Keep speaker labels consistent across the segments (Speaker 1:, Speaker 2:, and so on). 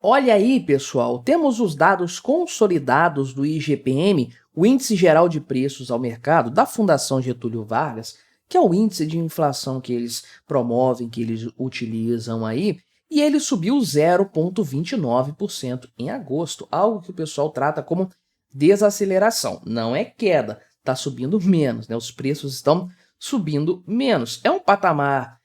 Speaker 1: Olha aí, pessoal, temos os dados consolidados do IGPM, o Índice Geral de Preços ao Mercado, da Fundação Getúlio Vargas, que é o índice de inflação que eles promovem, que eles utilizam aí, e ele subiu 0,29% em agosto, algo que o pessoal trata como desaceleração. Não é queda, está subindo menos, né? Os preços estão subindo menos. É um patamar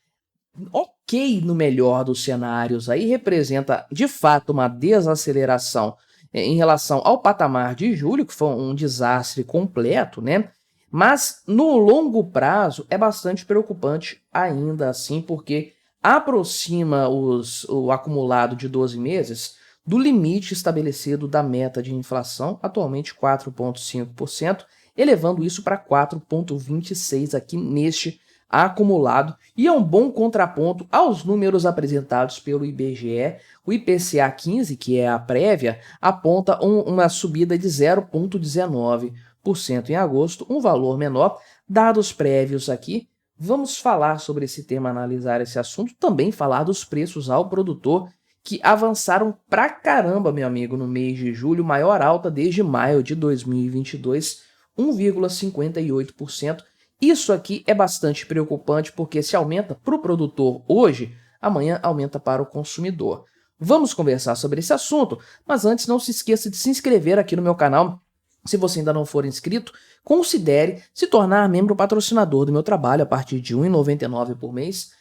Speaker 1: ok no melhor dos cenários, aí representa de fato uma desaceleração em relação ao patamar de julho, que foi um desastre completo, né? Mas no longo prazo é bastante preocupante ainda assim, porque aproxima o acumulado de 12 meses do limite estabelecido da meta de inflação, atualmente 4,5%, elevando isso para 4,26% aqui neste acumulado, e é um bom contraponto aos números apresentados pelo IBGE. O IPCA 15, que é a prévia, aponta uma subida de 0,19% em agosto, um valor menor. Dados prévios aqui, vamos falar sobre esse tema, analisar esse assunto, também falar dos preços ao produtor, que avançaram pra caramba, meu amigo, no mês de julho, maior alta desde maio de 2022, 1,58%. Isso aqui é bastante preocupante porque se aumenta para o produtor hoje, amanhã aumenta para o consumidor. Vamos conversar sobre esse assunto, mas antes não se esqueça de se inscrever aqui no meu canal. Se você ainda não for inscrito, considere se tornar membro patrocinador do meu trabalho a partir de R$ 1,99 por mês.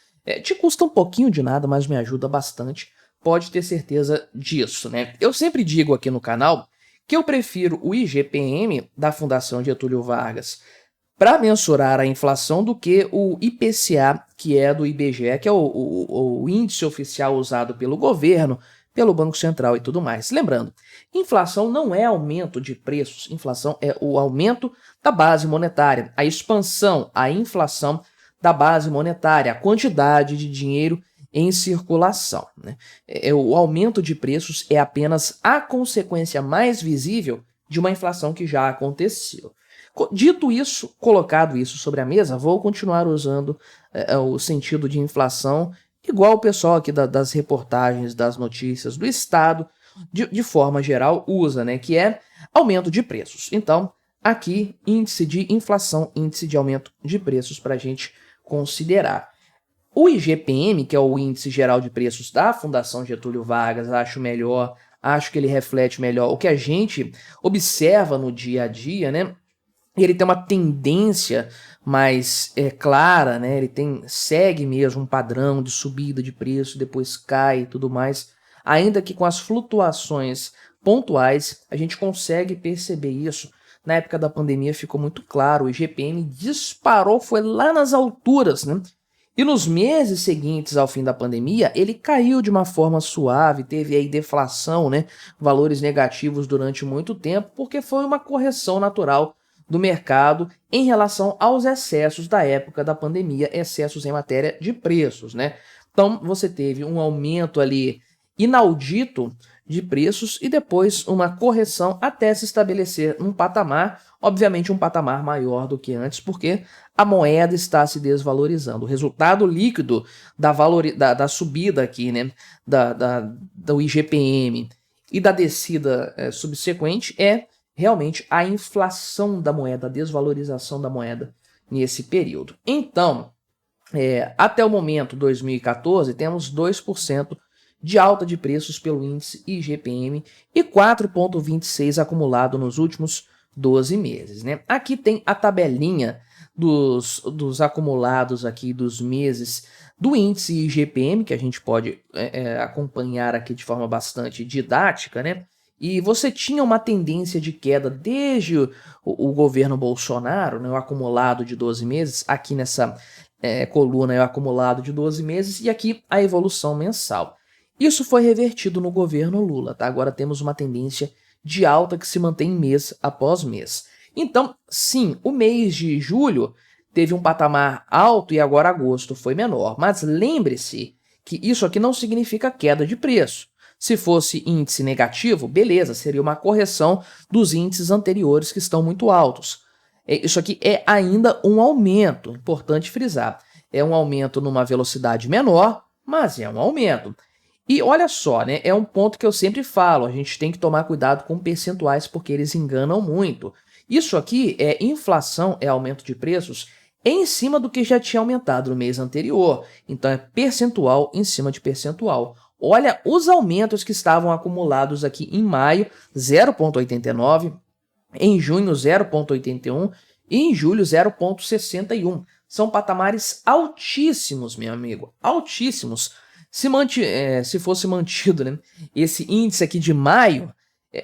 Speaker 1: Te custa um pouquinho de nada, mas me ajuda bastante. Pode ter certeza disso, né? Eu sempre digo aqui no canal que eu prefiro o IGPM da Fundação Getúlio Vargas para mensurar a inflação do que o IPCA, que é do IBGE, que é o índice oficial usado pelo governo, pelo Banco Central e tudo mais. Lembrando, inflação não é aumento de preços, inflação é o aumento da base monetária, a expansão, a inflação da base monetária, a quantidade de dinheiro em circulação, né? O aumento de preços é apenas a consequência mais visível de uma inflação que já aconteceu. Dito isso, colocado isso sobre a mesa, vou continuar usando o sentido de inflação, igual o pessoal aqui das reportagens, das notícias do Estado, de forma geral, usa, né? Que é aumento de preços. Então, aqui, índice de inflação, índice de aumento de preços para a gente considerar. O IGPM, que é o Índice Geral de Preços da Fundação Getúlio Vargas, acho melhor, acho que ele reflete melhor o que a gente observa no dia a dia, né? Ele tem uma tendência mais clara, né? Ele segue mesmo um padrão de subida de preço, depois cai e tudo mais. Ainda que com as flutuações pontuais, a gente consegue perceber isso. Na época da pandemia ficou muito claro, o IGPM disparou, foi lá nas alturas, né? E nos meses seguintes ao fim da pandemia, ele caiu de uma forma suave, teve aí deflação, né? Valores negativos durante muito tempo, porque foi uma correção natural do mercado em relação aos excessos da época da pandemia, excessos em matéria de preços, né? Então, você teve um aumento ali inaudito de preços e depois uma correção até se estabelecer um patamar, obviamente um patamar maior do que antes, porque a moeda está se desvalorizando. O resultado líquido da subida aqui, né, do IGPM e da descida subsequente é realmente a inflação da moeda, a desvalorização da moeda nesse período. Então, até o momento, 2014, temos 2% de alta de preços pelo índice IGPM e 4,26% acumulado nos últimos 12 meses. Né? Aqui tem a tabelinha dos acumulados aqui dos meses do índice IGPM, que a gente pode acompanhar aqui de forma bastante didática, né? E você tinha uma tendência de queda desde o governo Bolsonaro, né, o acumulado de 12 meses, aqui nessa coluna é o acumulado de 12 meses, e aqui a evolução mensal. Isso foi revertido no governo Lula, tá? Agora temos uma tendência de alta que se mantém mês após mês. Então, sim, o mês de julho teve um patamar alto e agora agosto foi menor, mas lembre-se que isso aqui não significa queda de preço. Se fosse índice negativo, beleza, seria uma correção dos índices anteriores que estão muito altos. Isso aqui é ainda um aumento, importante frisar. É um aumento numa velocidade menor, mas é um aumento. E olha só, né, é um ponto que eu sempre falo, a gente tem que tomar cuidado com percentuais porque eles enganam muito. Isso aqui é inflação, é aumento de preços em cima do que já tinha aumentado no mês anterior. Então é percentual em cima de percentual. Olha os aumentos que estavam acumulados aqui em maio, 0,89, em junho 0,81 e em julho 0,61. São patamares altíssimos, meu amigo, altíssimos. Se fosse mantido, né, esse índice aqui de maio,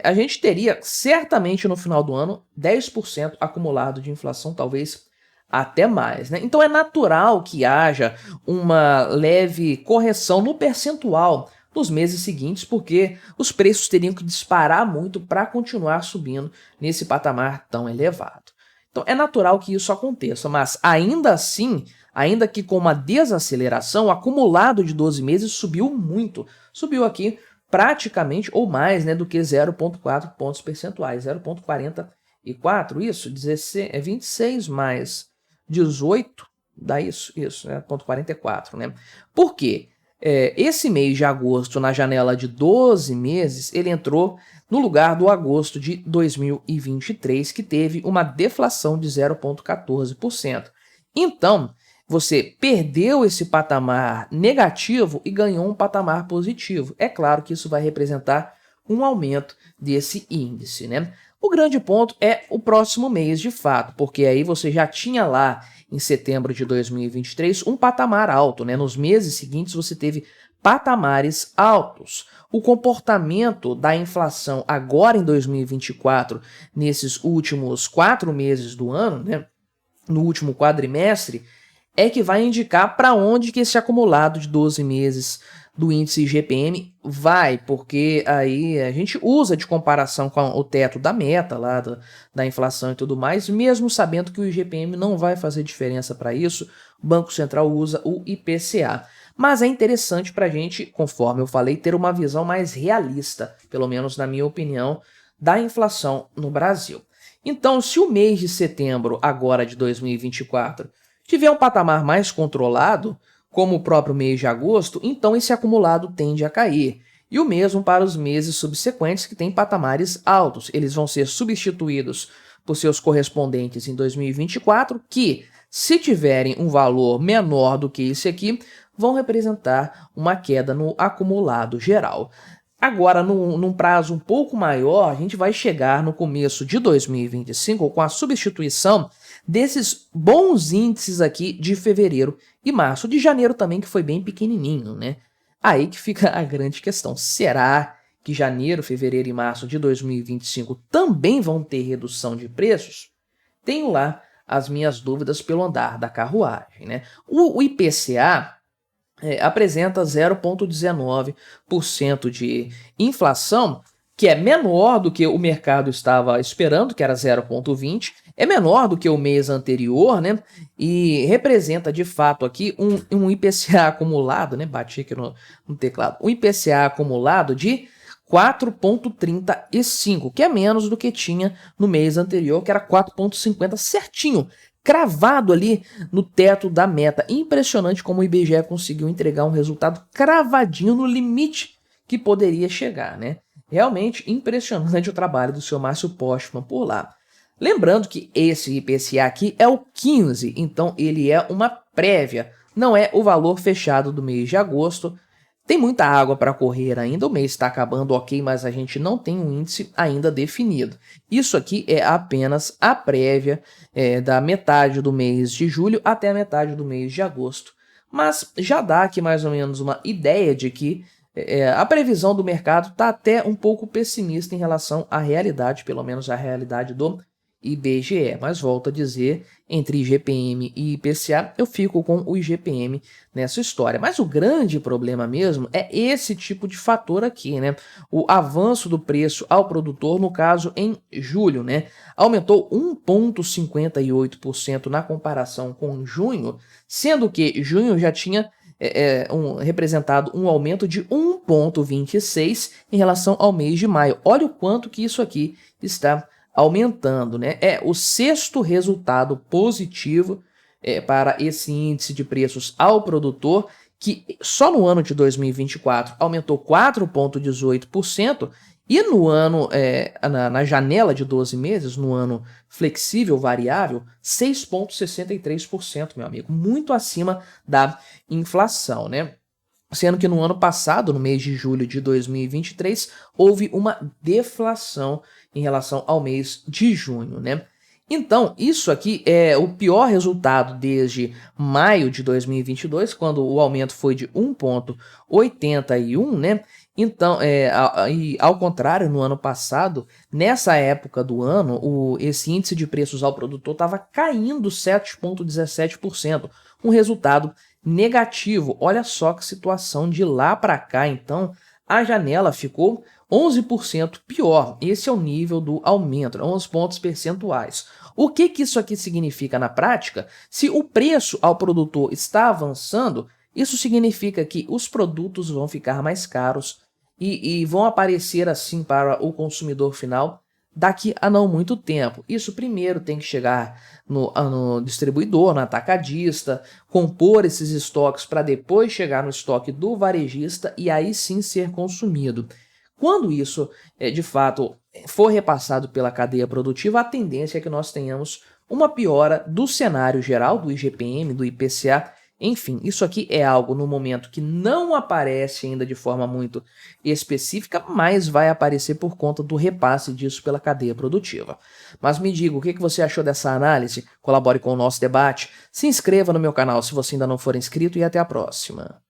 Speaker 1: a gente teria certamente no final do ano 10% acumulado de inflação, talvez até mais, né? Então é natural que haja uma leve correção no percentual nos meses seguintes, porque os preços teriam que disparar muito para continuar subindo nesse patamar tão elevado. Então é natural que isso aconteça, mas ainda assim, ainda que com uma desaceleração, o acumulado de 12 meses subiu muito. Subiu aqui praticamente ou mais, né, do que 0,4 pontos percentuais, 0,44, isso, 26 mais 18, dá isso, né, 0,44, né? Por quê? Esse mês de agosto, na janela de 12 meses, ele entrou no lugar do agosto de 2023, que teve uma deflação de 0,14%. Então, você perdeu esse patamar negativo e ganhou um patamar positivo. É claro que isso vai representar um aumento desse índice, né? O grande ponto é o próximo mês, de fato, porque aí você já tinha lá, em setembro de 2023, um patamar alto, né? Nos meses seguintes você teve patamares altos. O comportamento da inflação agora em 2024, nesses últimos 4 meses do ano, né? No último quadrimestre, é que vai indicar para onde que esse acumulado de 12 meses do índice IGPM vai, porque aí a gente usa de comparação com o teto da meta lá da inflação e tudo mais, mesmo sabendo que o IGPM não vai fazer diferença para isso, o Banco Central usa o IPCA. Mas é interessante para a gente, conforme eu falei, ter uma visão mais realista, pelo menos na minha opinião, da inflação no Brasil. Então, se o mês de setembro agora de 2024 tiver um patamar mais controlado, como o próprio mês de agosto, então esse acumulado tende a cair. E o mesmo para os meses subsequentes que têm patamares altos. Eles vão ser substituídos por seus correspondentes em 2024, que, se tiverem um valor menor do que esse aqui, vão representar uma queda no acumulado geral. Agora, num prazo um pouco maior, a gente vai chegar no começo de 2025 com a substituição desses bons índices aqui de fevereiro e março, de janeiro também, que foi bem pequenininho, né? Aí que fica a grande questão. Será que janeiro, fevereiro e março de 2025 também vão ter redução de preços? Tenho lá as minhas dúvidas pelo andar da carruagem, né? O IPCA apresenta 0,19% de inflação, que é menor do que o mercado estava esperando, que era 0,20%, é menor do que o mês anterior, né? E representa de fato aqui um IPCA acumulado, né? Bati aqui no teclado, um IPCA acumulado de 4,35, que é menos do que tinha no mês anterior, que era 4,50, certinho, cravado ali no teto da meta. Impressionante como o IBGE conseguiu entregar um resultado cravadinho no limite que poderia chegar, né? Realmente impressionante o trabalho do seu Márcio Postman por lá. Lembrando que esse IPCA aqui é o 15, então ele é uma prévia, não é o valor fechado do mês de agosto. Tem muita água para correr ainda, o mês está acabando, ok, mas a gente não tem um índice ainda definido. Isso aqui é apenas a prévia da metade do mês de julho até a metade do mês de agosto. Mas já dá aqui mais ou menos uma ideia de que a previsão do mercado está até um pouco pessimista em relação à realidade, pelo menos a realidade do IBGE, mas volto a dizer, entre IGPM e IPCA, eu fico com o IGPM nessa história. Mas o grande problema mesmo é esse tipo de fator aqui, né? O avanço do preço ao produtor, no caso em julho, né? Aumentou 1,58% na comparação com junho, sendo que junho já tinha representado um aumento de 1,26% em relação ao mês de maio. Olha o quanto que isso aqui está aumentando, né? É o sexto resultado positivo para esse índice de preços ao produtor que só no ano de 2024 aumentou 4,18%, e no ano, na janela de 12 meses, no ano flexível variável, 6,63%, meu amigo, muito acima da inflação, né? Sendo que no ano passado, no mês de julho de 2023, houve uma deflação em relação ao mês de junho, né? Então, isso aqui é o pior resultado desde maio de 2022, quando o aumento foi de 1,81, né? Então, e ao contrário, no ano passado, nessa época do ano, esse índice de preços ao produtor estava caindo 7,17%, um resultado negativo. Olha só que situação de lá para cá, então, a janela ficou 11% pior. Esse é o nível do aumento, 11 pontos percentuais. O que isso aqui significa na prática? Se o preço ao produtor está avançando, isso significa que os produtos vão ficar mais caros e vão aparecer assim para o consumidor final daqui a não muito tempo. Isso primeiro tem que chegar no distribuidor, no atacadista, compor esses estoques para depois chegar no estoque do varejista e aí sim ser consumido. Quando isso, de fato, for repassado pela cadeia produtiva, a tendência é que nós tenhamos uma piora do cenário geral, do IGPM, do IPCA. Enfim, isso aqui é algo no momento que não aparece ainda de forma muito específica, mas vai aparecer por conta do repasse disso pela cadeia produtiva. Mas me diga, o que você achou dessa análise? Colabore com o nosso debate, se inscreva no meu canal se você ainda não for inscrito e até a próxima.